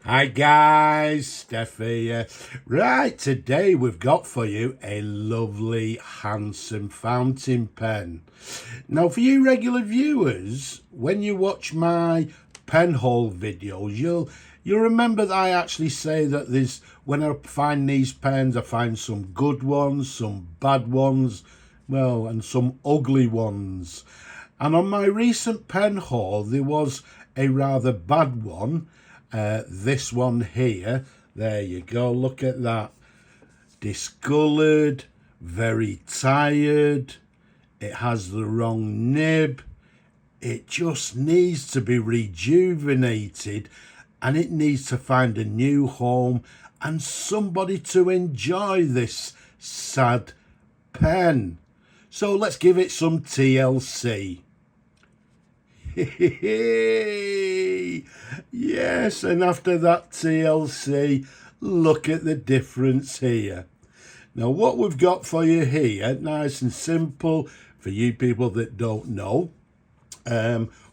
Hi guys, Steph here. Right, today we've got for you a lovely, handsome fountain pen. Now, for you regular viewers, when you watch my pen haul videos, you'll remember that I actually say that when I find these pens, I find some good ones, some bad ones, well, and some ugly ones. And on my recent pen haul, there was a rather bad one. This one here, there you go, look at that. Discoloured, very tired, it has the wrong nib, it just needs to be rejuvenated and it needs to find a new home and somebody to enjoy this sad pen. So let's give it some TLC. Yes, and after that TLC, look at the difference here. Now, what we've got for you here, nice and simple for you people that don't know,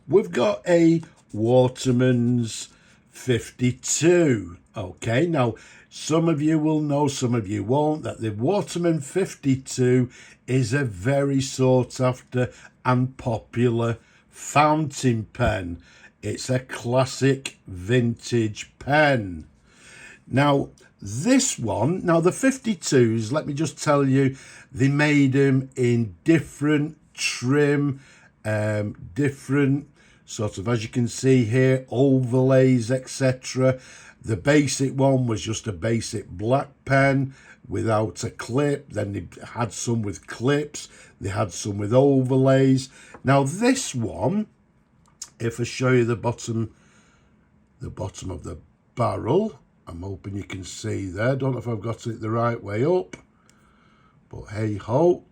we've got a Watermans 52. Okay, now some of you will know, some of you won't, that the Waterman 52 is a very sought after and popular fountain pen. It's a classic vintage pen. Now, this one, now the 52s, let me just tell you, they made them in different trim, different sort of, as you can see here, overlays, etc. The basic one was just a basic black pen without a clip. Then they had some with clips. They had some with overlays. Now this one, if I show you the bottom of the barrel, I'm hoping you can see there. Don't know if I've got it the right way up, but hey ho.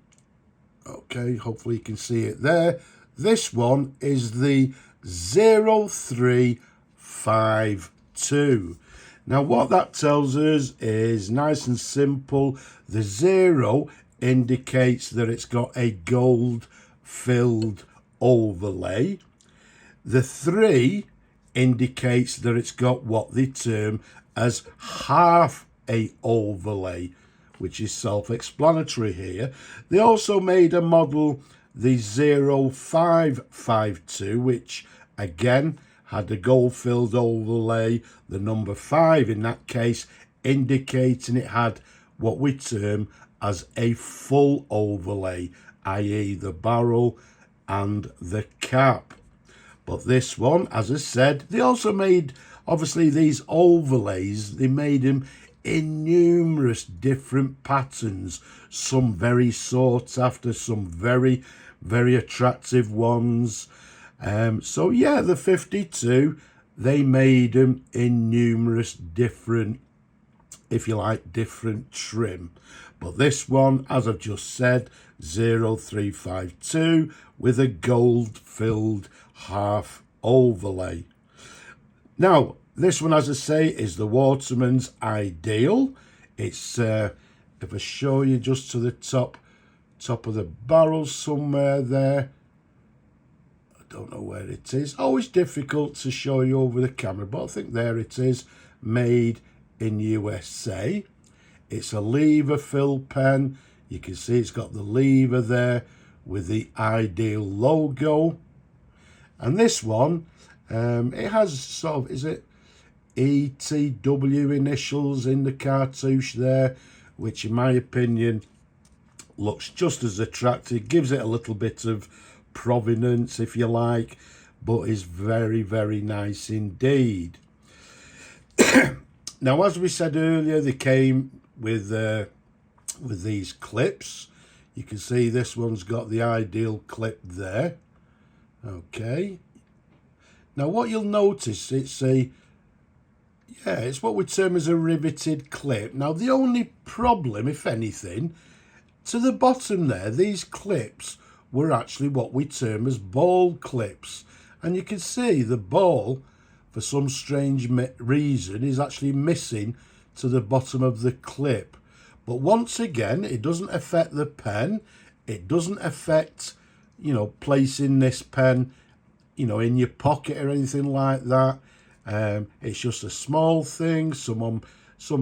Okay, hopefully you can see it there. This one is the 0352. Now what that tells us is nice and simple. The 0 indicates that it's got a gold filled overlay. The 3 indicates that it's got what they term as half a overlay, which is self-explanatory here. They also made a model, the 0552, which again had a gold-filled overlay, the number 5 in that case indicating it had what we term as a full overlay, i.e. the barrel and the cap. But this one, as I said, they also made, obviously, these overlays, they made them in numerous different patterns, some very sought after, some very, very attractive ones. So yeah, the 52, they made them in numerous different, if you like, different trim. But this one, as I've just said, 0352 with a gold filled half overlay. Now, this one, as I say, is the Watermans Ideal. It's, if I show you just to the top of the barrel somewhere there, I don't know where it is. Always difficult to show you over the camera, but I think there it is, made in USA. It's a lever fill pen. You can see it's got the lever there with the Ideal logo. And this one, it has sort of, is it ETW initials in the cartouche there, which in my opinion looks just as attractive, gives it a little bit of provenance if you like, but is very, very nice indeed. Now, as we said earlier, they came with these clips. You can see this one's got the Ideal clip there. Okay. Now what you'll notice, it's what we term as a riveted clip. Now the only problem, if anything, to the bottom there, these clips were actually what we term as ball clips. And you can see the ball, for some strange reason, is actually missing to the bottom of the clip. But once again, it doesn't affect the pen. It doesn't affect, placing this pen, in your pocket or anything like that. It's just a small thing. Some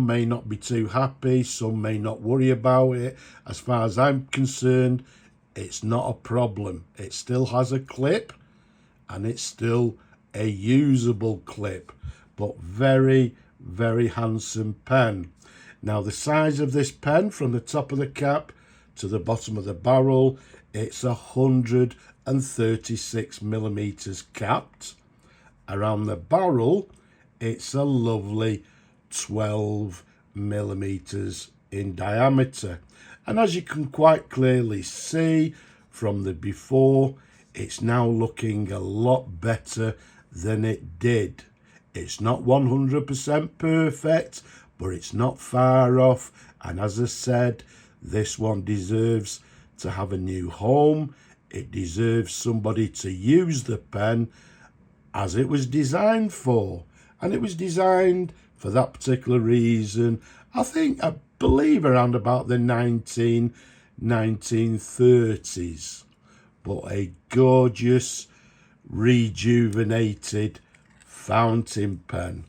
may not be too happy, some may not worry about it. As far as I'm concerned, it's not a problem. It still has a clip, and it's still a usable clip, but very, very handsome pen. Now, the size of this pen from the top of the cap to the bottom of the barrel, it's 136 millimeters capped. Around the barrel, it's a lovely 12 millimeters in diameter. And as you can quite clearly see from the before, it's now looking a lot better than it did. It's not 100% perfect, but it's not far off. And as I said, this one deserves to have a new home. It deserves somebody to use the pen as it was designed for. And it was designed for that particular reason, I believe around about the 1930s. But a gorgeous, rejuvenated fountain pen.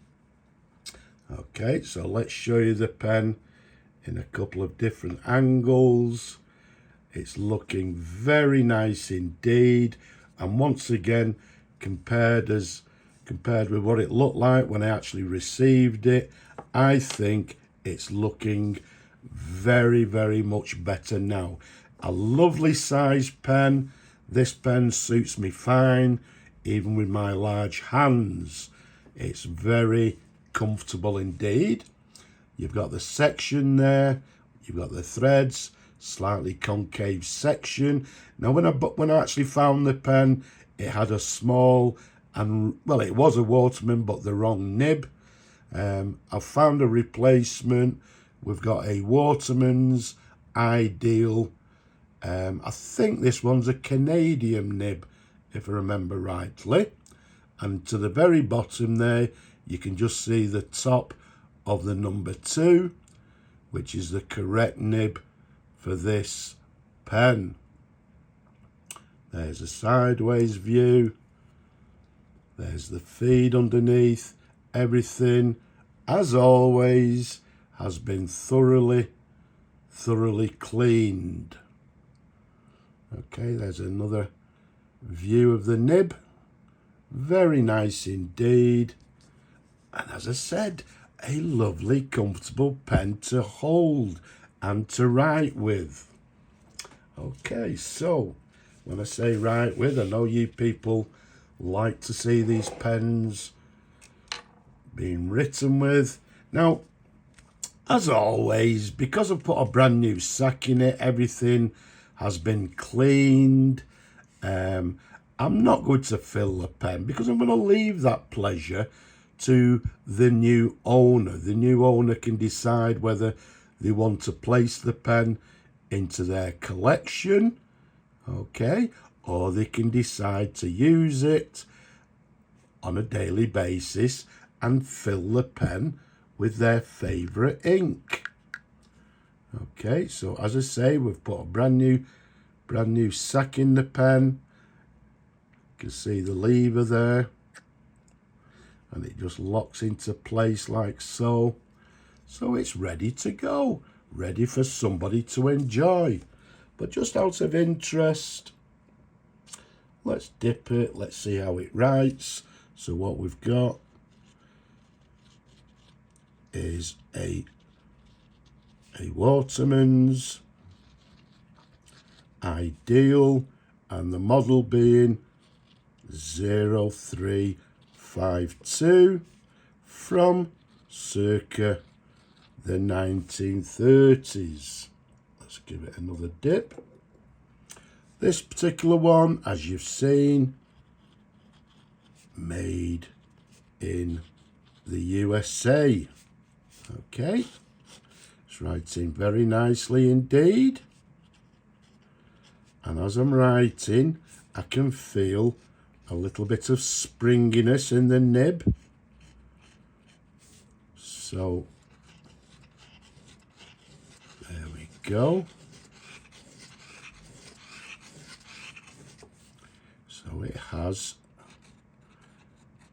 Okay, so let's show you the pen in a couple of different angles. It's looking very nice indeed. And once again, compared with what it looked like when I actually received it, I think it's looking very, very much better now. A lovely size pen. This pen suits me fine, even with my large hands. It's very comfortable indeed. You've got the section there, you've got the threads, slightly concave section. Now when I actually found the pen, it had a small and, well, it was a Waterman, but the wrong nib. I've found a replacement. We've got a Watermans Ideal. I think this one's a Canadian nib, if I remember rightly. And to the very bottom there, you can just see the top of the number 2, which is the correct nib for this pen. There's a sideways view. There's the feed underneath. Everything, as always, has been thoroughly cleaned. Okay, there's another view of the nib. Very nice indeed. And as I said, a lovely, comfortable pen to hold and to write with. Okay, so when I say write with, I know you people like to see these pens being written with. Now, as always, because I've put a brand new sack in it, everything has been cleaned. I'm not going to fill the pen because I'm going to leave that pleasure to the new owner. The new owner can decide whether they want to place the pen into their collection, okay, or they can decide to use it on a daily basis and fill the pen with their favourite ink. Okay, so as I say, we've put a brand new sack in the pen. You can see the lever there, and it just locks into place like so. So it's ready to go, ready for somebody to enjoy. But just out of interest, let's dip it, let's see how it writes. So what we've got is a Watermans Ideal, and the model being 0352 from circa the 1930s. Let's give it another dip. This particular one, as you've seen, made in the USA. Okay, it's writing very nicely indeed. And as I'm writing, I can feel a little bit of springiness in the nib. So there we go. So it has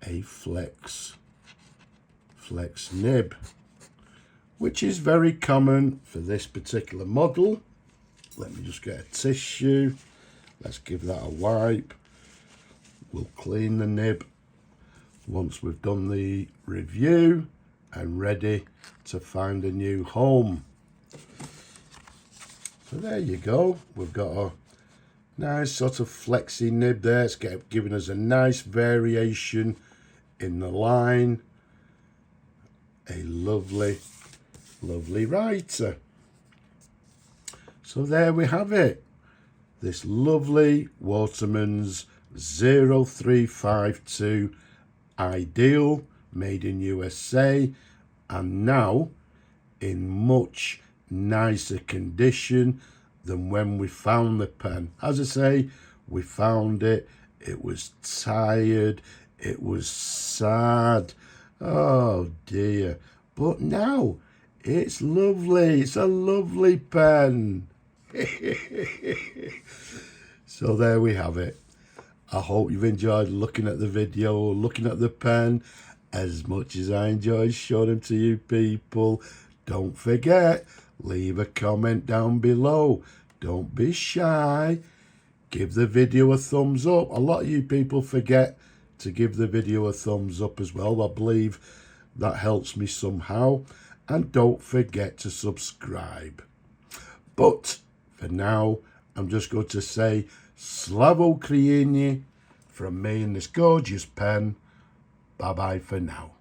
a flex flex nib, which is very common for this particular model. Let me just get a tissue. Let's give that a wipe. We'll clean the nib once we've done the review and ready to find a new home. So there you go. We've got a nice sort of flexy nib there. It's giving us a nice variation in the line. A lovely, lovely writer. So there we have it. This lovely Watermans 0352 Ideal, made in USA, and now in much nicer condition than when we found the pen. As I say, we found it, it was tired, it was sad, oh dear, but now it's lovely. It's a lovely pen. So there we have it. I hope you've enjoyed looking at the video, looking at the pen, as much as I enjoyed showing them to you people. Don't forget, leave a comment down below. Don't be shy. Give the video a thumbs up. A lot of you people forget to give the video a thumbs up as well. I believe that helps me somehow. And don't forget to subscribe. But for now, I'm just going to say Slavo Ukraini from me and this gorgeous pen. Bye-bye for now.